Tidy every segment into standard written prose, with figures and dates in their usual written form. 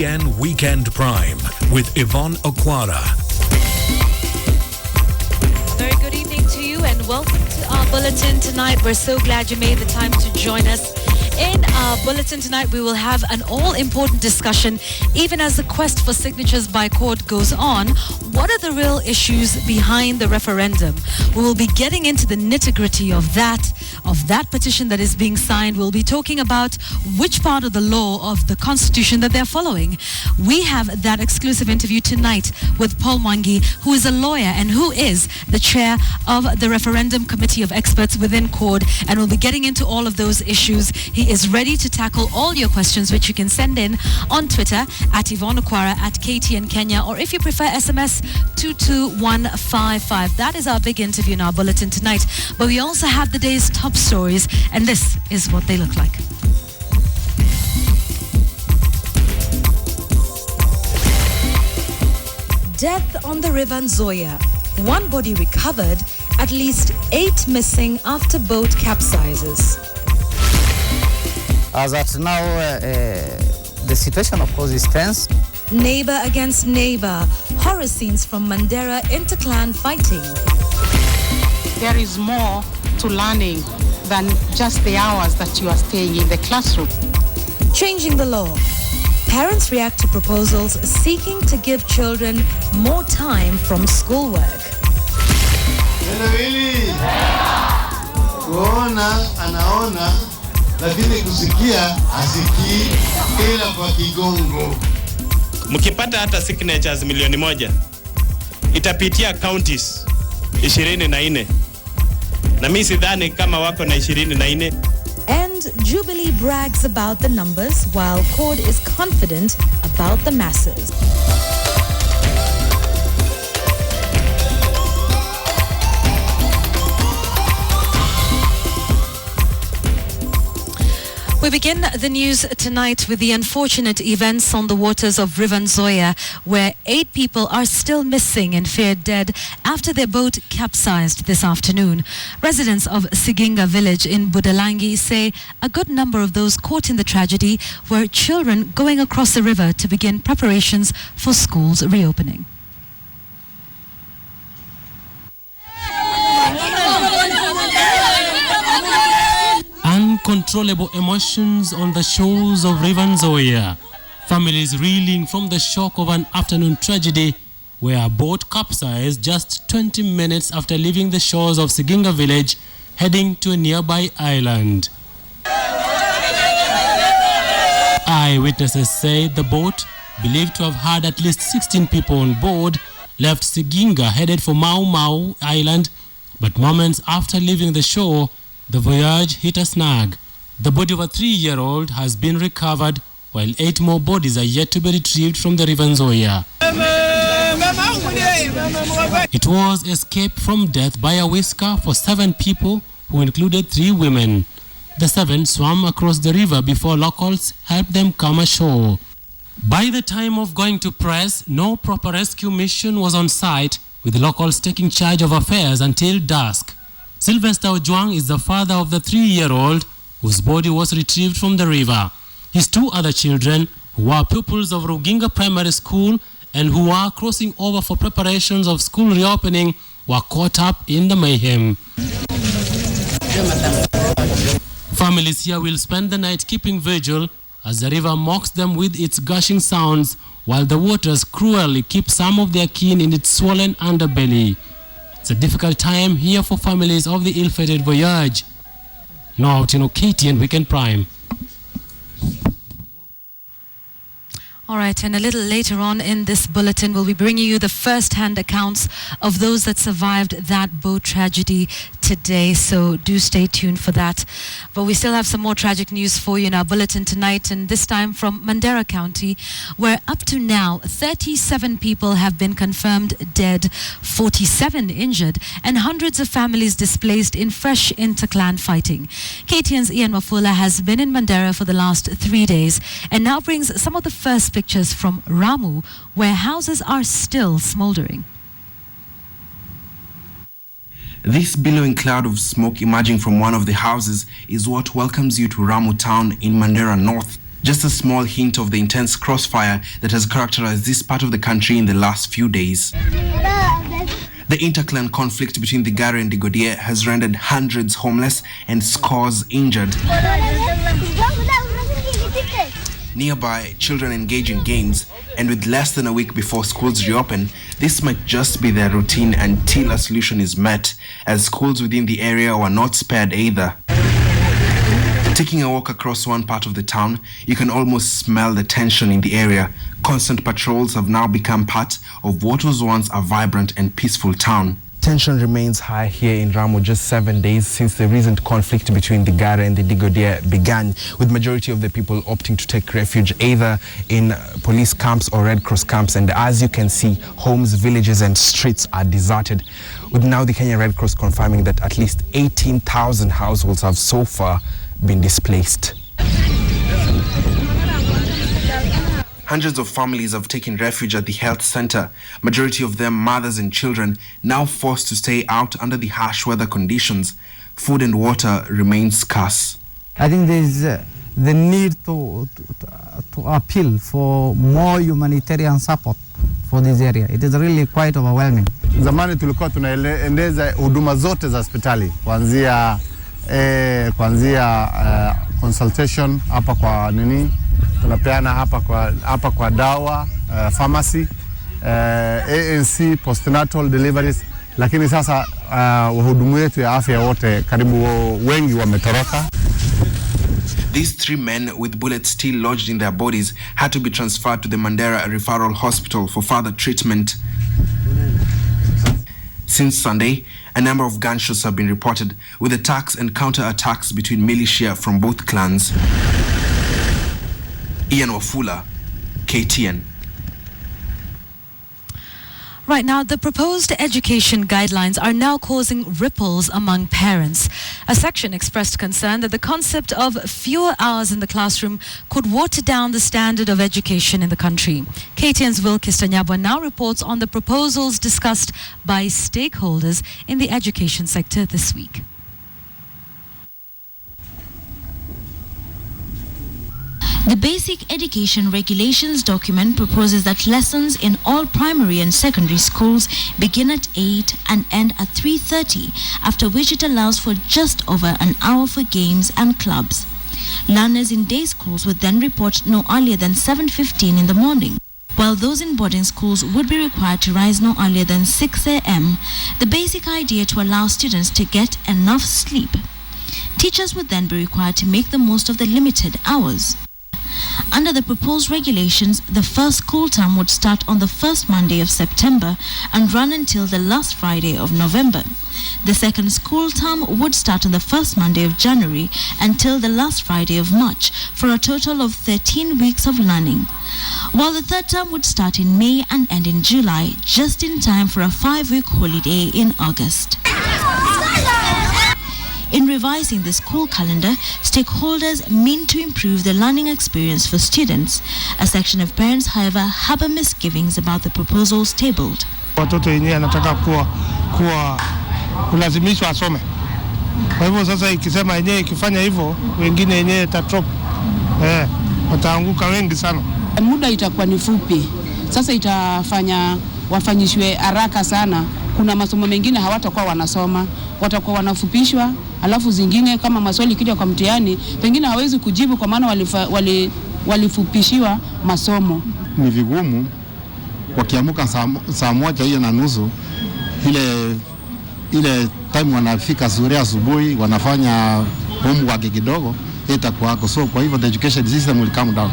KTN Weekend Prime with Yvonne Okwara. Very good evening to you and welcome to our Bulletin tonight. We're so glad you made the time to join us. In our Bulletin tonight, we will have an all-important discussion, even as the quest for signatures by court goes on. What are the real issues behind the referendum? We will be getting into the nitty-gritty of that petition that is being signed. We'll be talking about which part of the law of the Constitution that they're following. We have that exclusive interview tonight with Paul Mwangi, who is a lawyer and who is the chair of the Referendum Committee of Experts within CORD, and we'll be getting into all of those issues. He is ready to tackle all your questions, which you can send in on Twitter at Yvonne Okwara, at KTN Kenya, or if you prefer, SMS 22155. That is our big interview in our Bulletin tonight. But we also have the day's top stories, and this is what they look like. Death on the river Nzoia. One body recovered, at least 8 missing after boat capsizes. As at now, the situation, of course, is tense. Neighbor against neighbor. Horror scenes from Mandera inter-clan fighting. There is more to learning than just the hours that you are staying in the classroom. Changing the law. Parents react to proposals seeking to give children more time from schoolwork. Anaona lakini kusikia asikii ila kwa kigongo. Mkipata hata signatures milioni 1 itapitia counties 24 na mimi sidhani kama wako na 24. And Jubilee brags about the numbers while CORD is confident about the masses. We begin the news tonight with the unfortunate events on the waters of River Nzoia, where 8 people are still missing and feared dead after their boat capsized this afternoon. Residents of Siginga village in Budalangi say a good number of those caught in the tragedy were children going across the river to begin preparations for schools reopening. Uncontrollable emotions on the shores of River Nzoia. Families reeling from the shock of an afternoon tragedy where a boat capsized just 20 minutes after leaving the shores of Siginga village heading to a nearby island. Eyewitnesses say the boat, believed to have had at least 16 people on board, left Siginga headed for Mau Mau Island, but moments after leaving the shore, the voyage hit a snag. The body of a 3-year-old has been recovered, while 8 more bodies are yet to be retrieved from the River Nzoia. It was escape from death by a whisker for 7 people, who included 3 women. The 7 swam across the river before locals helped them come ashore. By the time of going to press, no proper rescue mission was on site, with locals taking charge of affairs until dusk. Sylvester Ojwang is the father of the 3-year-old whose body was retrieved from the river. His 2 other children, who are pupils of Ruginga Primary School and who are crossing over for preparations of school reopening, were caught up in the mayhem. Families here will spend the night keeping vigil as the river mocks them with its gushing sounds, while the waters cruelly keep some of their kin in its swollen underbelly. It's a difficult time here for families of the ill-fated voyage. Now, KTN Weekend Prime. All right, and a little later on in this bulletin, we'll be bringing you the first-hand accounts of those that survived that boat tragedy today, so do stay tuned for that. But we still have some more tragic news for you in our bulletin tonight, and this time from Mandera County, where up to now 37 people have been confirmed dead, 47 injured, and hundreds of families displaced in fresh inter-clan fighting. KTN's Ian Mafula has been in Mandera for the last 3 days and now brings some of the first pictures from Ramu, where houses are still smoldering. This billowing cloud of smoke emerging from one of the houses is what welcomes you to Ramu town in Mandera North. Just a small hint of the intense crossfire that has characterized this part of the country in the last few days. The interclan conflict between the Gara and the Godier has rendered hundreds homeless and scores injured. Nearby, children engage in games, and with less than a week before schools reopen, this might just be their routine until a solution is met, as schools within the area were not spared either. Taking a walk across one part of the town, you can almost smell the tension in the area. Constant patrols have now become part of what was once a vibrant and peaceful town. Tension remains high here in Ramu just 7 days since the recent conflict between the Gara and the Digodier began, with majority of the people opting to take refuge either in police camps or Red Cross camps. And as you can see, homes, villages and streets are deserted, with now the Kenya Red Cross confirming that at least 18,000 households have so far been displaced. Hundreds of families have taken refuge at the health center, majority of them mothers and children, now forced to stay out under the harsh weather conditions. Food and water remain scarce. I think there is the need to appeal for more humanitarian support for this area. It is really quite overwhelming. Zamani tulikuwa tunaendeza huduma zote za hospitali kuanzia consultation hapa kwa nini tunapeana hapa kwa dawa, pharmacy, ANC, postnatal deliveries, lakini sasa wahudumu wetu ya afya wote karibu wengi wametoroka. These 3 men with bullets still lodged in their bodies had to be transferred to the Mandera Referral Hospital for further treatment. Since Sunday, a number of gunshots have been reported, with attacks and counter-attacks between militia from both clans. Ian Wafula, KTN. Right now, the proposed education guidelines are now causing ripples among parents. A section expressed concern that the concept of fewer hours in the classroom could water down the standard of education in the country. KTN's Will Kistanyabwa now reports on the proposals discussed by stakeholders in the education sector this week. The Basic Education Regulations document proposes that lessons in all primary and secondary schools begin at 8 and end at 3:30, after which it allows for just over an hour for games and clubs. Learners in day schools would then report no earlier than 7:15 in the morning, while those in boarding schools would be required to rise no earlier than 6 a.m. The basic idea to allow students to get enough sleep. Teachers would then be required to make the most of the limited hours. Under the proposed regulations, the first school term would start on the first Monday of September and run until the last Friday of November. The second school term would start on the first Monday of January until the last Friday of March, for a total of 13 weeks of learning. While the third term would start in May and end in July, just in time for a 5-week holiday in August. In revising the school calendar, stakeholders mean to improve the learning experience for students. A section of parents, however, have misgivings about the proposals tabled. Watoto wenyewe anataka kuwa kulazimishwa asome. Kwa hivyo sasa ikisema yenyewe ikifanya hivyo, wengine yenyewe tatop. Wataanguka wengi sana. Muda itakuwa ni fupi. Sasa itafanya wafanyishwe haraka sana. Kuna masomo mengine hawatakuwa wanasoma, watakuwa wanafupishwa, alafu zingine kama maswali kija kwa mtihani pengine hawezi kujibu kwa maana walifupishiwa masomo. Ni vigumu wakiamuka saa moja hiyo na nusu, ile time wanafika asubuhi wanafanya homework kidogo itakuwa so. Kwa hivyo the education system will come down.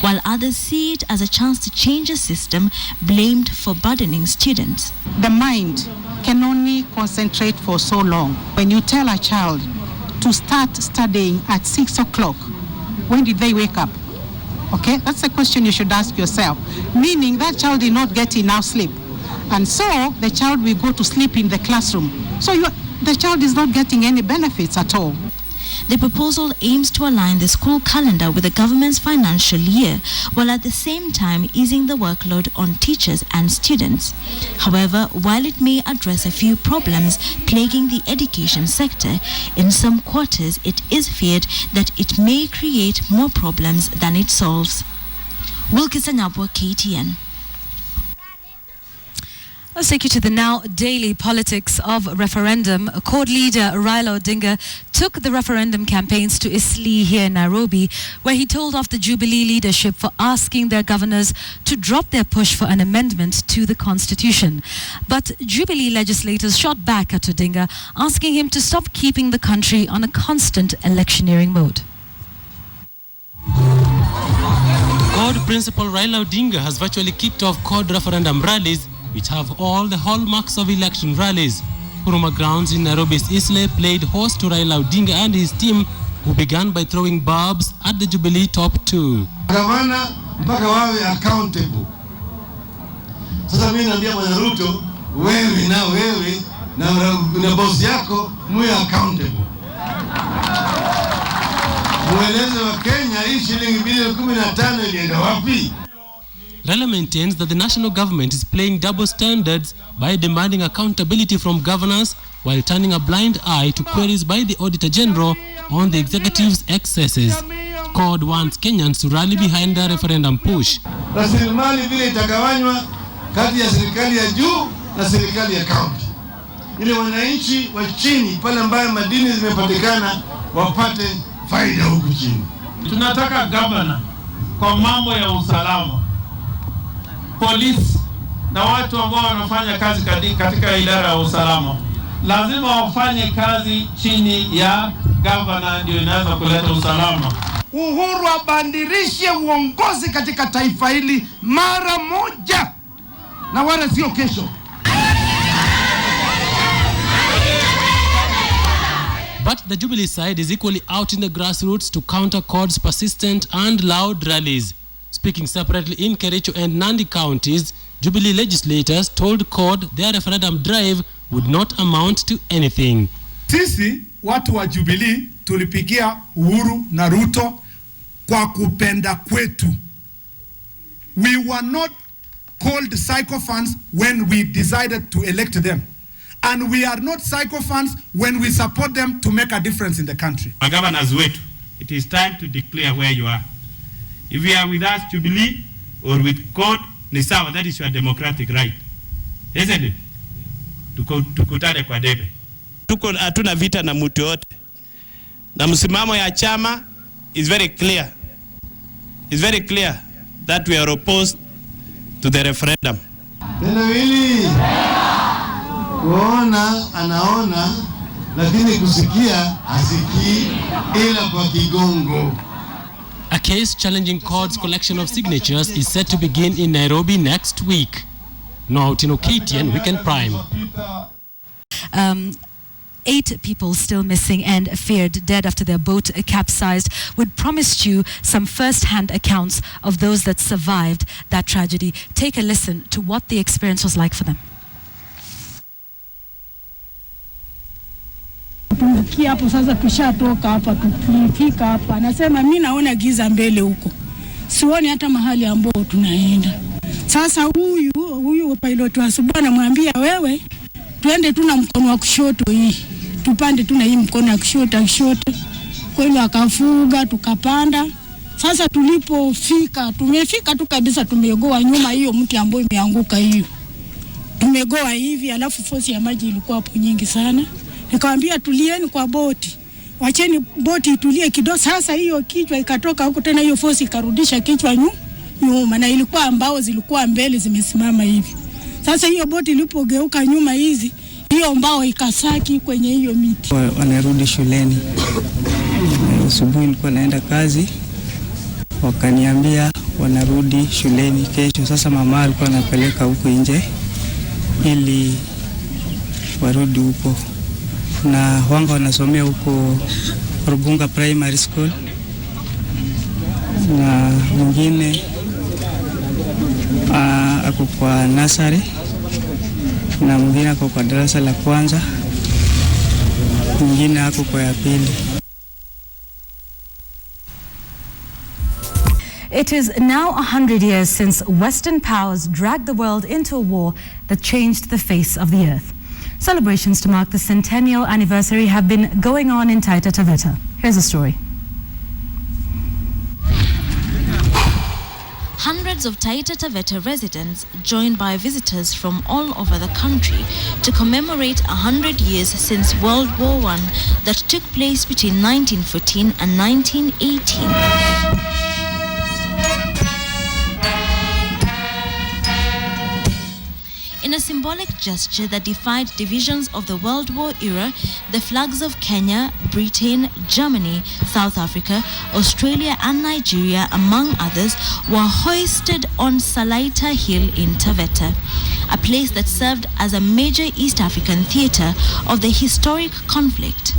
While others see it as a chance to change a system blamed for burdening students. The mind can only concentrate for so long. When you tell a child to start studying at 6 o'clock, when did they wake up? Okay, that's a question you should ask yourself. Meaning that child did not get enough sleep. And so the child will go to sleep in the classroom. So the child is not getting any benefits at all. The proposal aims to align the school calendar with the government's financial year, while at the same time easing the workload on teachers and students. However, while it may address a few problems plaguing the education sector, in some quarters it is feared that it may create more problems than it solves. Wilkinson Abwa, KTN. Let's take you to the now daily politics of referendum. Court leader Raila Odinga took the referendum campaigns to Isli here in Nairobi, where he told off the Jubilee leadership for asking their governors to drop their push for an amendment to the constitution. But Jubilee legislators shot back at Odinga, asking him to stop keeping the country on a constant electioneering mode. CORD principal Raila Odinga has virtually kicked off CORD referendum rallies, which have all the hallmarks of election rallies. Huruma Grounds in Nairobi's Isle played host to Raila Odinga and his team, who began by throwing barbs at the Jubilee top two. Gavana mpaka wawe accountable. Sasa mimi naambia Bwana Ruto, wewe na boss yako muwe accountable. Mueleze wa Kenya hii shilingi bilioni 15 ilienda wapi? Raila maintains that the national government is playing double standards by demanding accountability from governors while turning a blind eye to queries by the Auditor General on the executive's excesses. CORD wants Kenyans to rally behind the referendum push. Rasilimali vile itagawanywa kati ya serikali ya juu na serikali ya county. Ile wananchi wa chini pale ambayo madini zimepatikana wapate faida huku chini. Tunataka governor kwa mambo ya usalama, polisi na watu ambao wanafanya kazi katika idara ya usalama lazima wafanye kazi chini ya governor, ndio inaweza kuleta usalama. Uhuru abandirishe uongozi katika taifa hili mara moja na wala sio kesho. But the Jubilee side is equally out in the grassroots to counter CORD's persistent and loud rallies. Speaking separately in Kericho and Nandi counties, Jubilee legislators told CORD their referendum drive would not amount to anything. Sisi watu wa Jubilee tulipigia Uhuru na Ruto kwa kupenda kwetu. We were not called sycophants when we decided to elect them. And we are not sycophants when we support them to make a difference in the country. My governors wetu, it is time to declare where you are. If you are with us, Jubilee, or with CORD, ni sawa, that is your democratic right. Isn't it? Tukutane kwa debe. Hatuna vita na mtu yote. Na msimamo ya chama is very clear. It's very clear that we are opposed to the referendum. Tenawili kuona anaona lakini kusikia asikii ila kwa kigongo. A case challenging CORD's collection of signatures is set to begin in Nairobi next week. Noutino KTN Weekend Prime. 8 people still missing and feared dead after their boat capsized. We'd promised you some first-hand accounts of those that survived that tragedy. Take a listen to what the experience was like for them. Tumefikia hapo sasa, tushatoka hapa, tulifika hapa. Anasema mimi naona giza mbele huko, sioni hata mahali ambapo tunaenda. Sasa huyu pilot wa Suba anamwambia wewe, tuende tuna mkono wa kushoto hii, tupande tuna hii mkono wa kushoto. Kweli akafuga, tukapanda. Sasa tulipofika, tumefika tu kabisa, tumegoa nyuma hiyo mti ambao imeanguka hiyo. Tumegoa hivi, alafu force ya maji ilikuwa hapo nyingi sana. Nikamwambia tulieni kwa boti. Wacheni boti itulie kidogo. Sasa hiyo kichwa ikatoka huko tena, hiyo force ikarudisha kichwa nyuma, na ilikuwa ambao zilikuwa mbele zimesimama hivi. Sasa hiyo boti ilipogeuka nyuma hizi, hiyo mbao ikasaki kwenye hiyo miti. Wanarudi shuleni. Asubuhi nilikuwa naenda kazi, wakaniambia wanarudi shuleni kesho. Sasa mama alikuwa anapeleka huko nje ili warudi huko, na wanga wanasomea huko Rugunga Primary School, na mwingine ako kwa nursery, na mwingine ako kwa darasa la kwanza, mwingine ako kwa ya pili. It is now 100 years since Western powers dragged the world into a war that changed the face of the earth. Celebrations to mark the centennial anniversary have been going on in Taita Taveta. Here's the story. Hundreds of Taita Taveta residents joined by visitors from all over the country to commemorate 100 years since World War I that took place between 1914 and 1918. In a symbolic gesture that defied divisions of the World War era, the flags of Kenya, Britain, Germany, South Africa, Australia and Nigeria, among others, were hoisted on Salaita Hill in Taveta, a place that served as a major East African theatre of the historic conflict.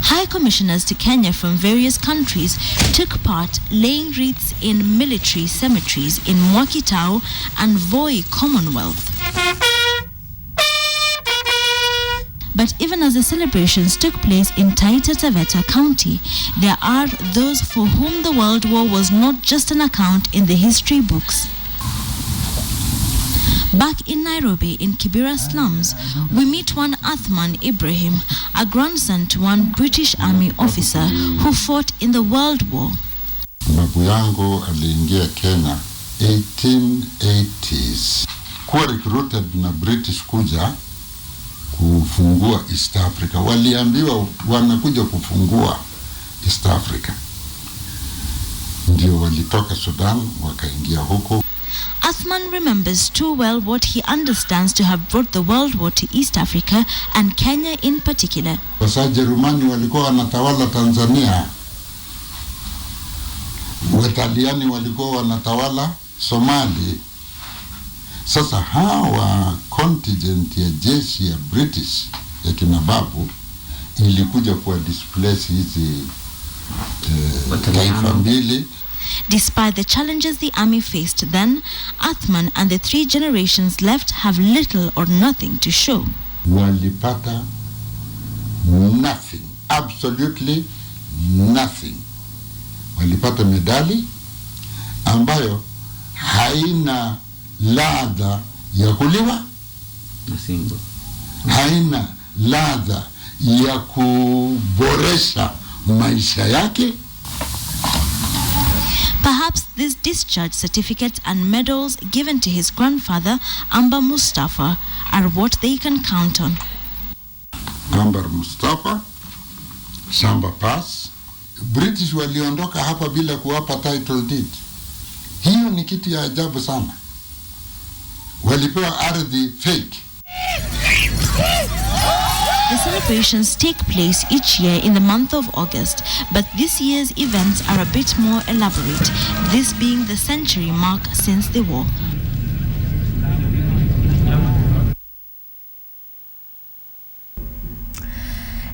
High commissioners to Kenya from various countries took part, laying wreaths in military cemeteries in Mwakitao and Voi Commonwealth. But even as the celebrations took place in Taita Taveta County, there are those for whom the World War was not just an account in the history books. Back in Nairobi, in Kibera slums, we meet one Athman Ibrahim, a grandson to one British Army officer who fought in the World War. Babu yangu aliingia Kenya 1880s. Kuwa recruited na British kuja kufungua East Africa. Waliambiwa wanakuja kufungua East Africa. Ndio walitoka Sudan wakaingia huko. Athman remembers too well what he understands to have brought the World War to East Africa and Kenya in particular. Wajerumani walikuwa wanatawala Tanzania. Wataliani walikuwa wanatawala Somali. Sasa hawa contingent ya jeshi ya British ya kinababu ilikuja kwa displace hizi taifa mbili. Despite the challenges the army faced then, Athman and the three generations left have little or nothing to show. Walipata nothing, absolutely nothing. Walipata medali ambayo haina ladha ya kuliwa, haina ladha ya kuboresha maisha yake. Perhaps these discharge certificates and medals given to his grandfather, Amba Mustafa, are what they can count on. Amba Mustafa, Shamba Pass. British waliondoka hapa bila kuwapa title deed. Hiyo ni kitu ya ajabu sana. Walipewa ardhi fake. The celebrations take place each year in the month of August, but this year's events are a bit more elaborate, this being the century mark since the war.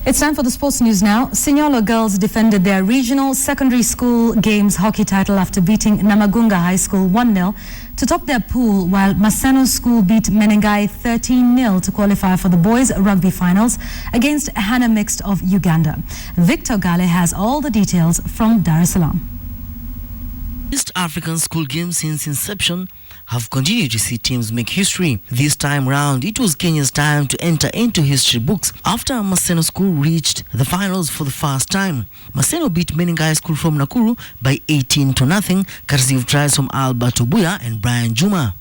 It's time for the sports news now. Sinyolo girls defended their regional secondary school games hockey title after beating Namagunga High School 1-0 to top their pool, while Maseno School beat Menengai 13-0 to qualify for the boys rugby finals against Hana Mixed of Uganda. Victor Gale has all the details from Dar es Salaam. East African school games since inception have continued to see teams make history. This time round, it was Kenya's time to enter into history books after Maseno School reached the finals for the first time. Maseno beat Menengai School from Nakuru by 18-0, courtesy of tries from Albert Obuya and Brian Juma.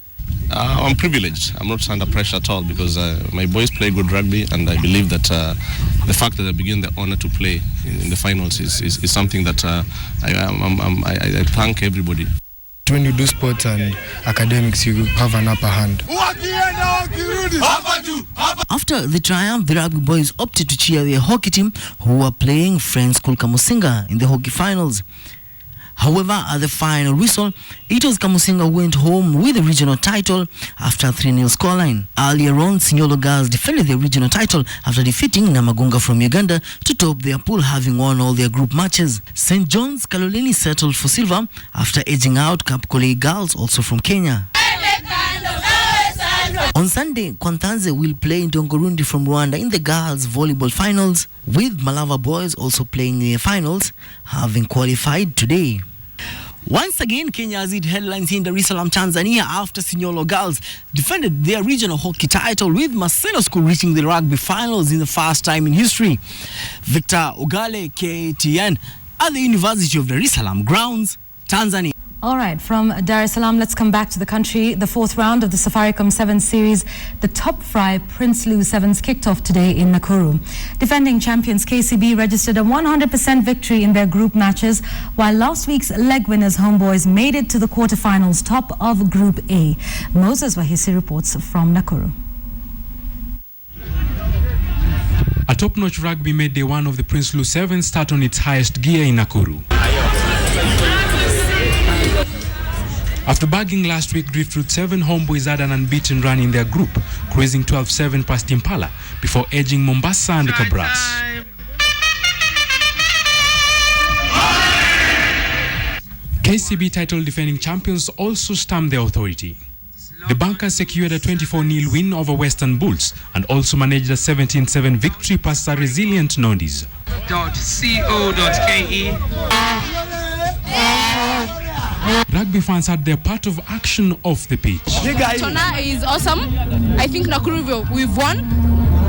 I'm privileged. I'm not under pressure at all because my boys play good rugby, and I believe that the fact that I begin the honor to play in the finals is something that I thank everybody. When you do sports and academics, you have an upper hand. After the triumph, the rugby boys opted to cheer their hockey team, who were playing Friends School Kamusinga in the hockey finals. However, at the final whistle, it was Kamusinga who went home with the regional title after a 3-0 scoreline. Earlier on, Sinyolo girls defended their regional title after defeating Namagunga from Uganda to top their pool, having won all their group matches. St. John's Kaloleni settled for silver after edging out Kapkole girls, also from Kenya. On Sunday, Kwantanze will play in Dongorundi from Rwanda in the girls' volleyball finals, with Malava boys also playing in the finals, having qualified today. Once again, Kenya has hit headlines in Dar es Salaam, Tanzania, after Sinyolo girls defended their regional hockey title, with Maseno School reaching the rugby finals in the first time in history. Victor Ugale, KTN, at the University of Dar es Salaam grounds, Tanzania. All right, from Dar es Salaam, let's come back to the country. The fourth round of the Safaricom Sevens series, the top fry Prince Louis Sevens, kicked off today in Nakuru. Defending champions KCB registered a 100% victory in their group matches, while last week's leg winners Homeboys made it to the quarterfinals, top of Group A. Moses Wahisi reports from Nakuru. A top-notch rugby made day one of the Prince Louis Sevens start on its highest gear in Nakuru. After bagging last week, Driftwood 7 Homeboys had an unbeaten run in their group, cruising 12-7 past Impala before edging Mombasa and Kabras. KCB title defending champions also stamped their authority. The Bankers secured a 24-0 win over Western Bulls and also managed a 17-7 victory past a resilient Nondis. .co.ke. Rugby fans had their part of action off the pitch. Tona is awesome. I think Nakuru we've won.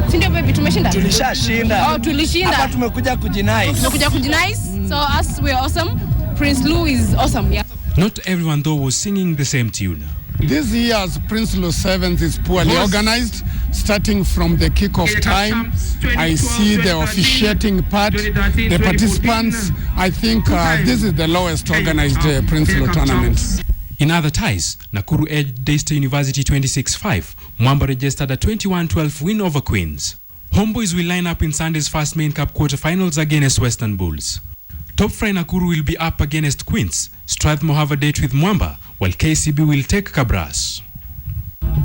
Sindio baby tumeshinda? Tulishashinda. Oh, tulishinda. Hapa tumekuja kujinice. Tumekuja kujinice. So us we're awesome. Prince Louis is awesome. Yeah. Not everyone though was singing the same tune. This year's Prince Louis Sevens is poorly organized, starting from the kick-off time. I see the officiating part, the participants. I think this is the lowest organized Prince Louis tournament. In other ties, Nakuru edged Daystar University 26-5. Mwamba registered a 21-12 win over Queens. Homeboys will line up in Sunday's first main cup quarterfinals against Western Bulls. Top fry Nakuru will be up against Queens. Strathmore have a date with Mwamba, while KCB will take Kabras.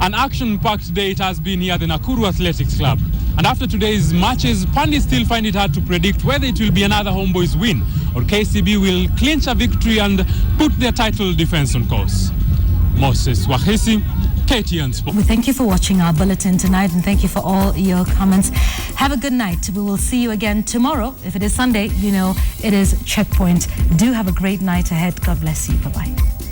An action-packed day it has been here at the Nakuru Athletics Club. And after today's matches, Pandits still find it hard to predict whether it will be another Homeboys win or KCB will clinch a victory and put their title defense on course. Moses Wahisi, KTN Sport. We thank you for watching our bulletin tonight, and thank you for all your comments. Have a good night. We will see you again tomorrow. If it is Sunday, you know it is Checkpoint. Do have a great night ahead. God bless you. Bye-bye.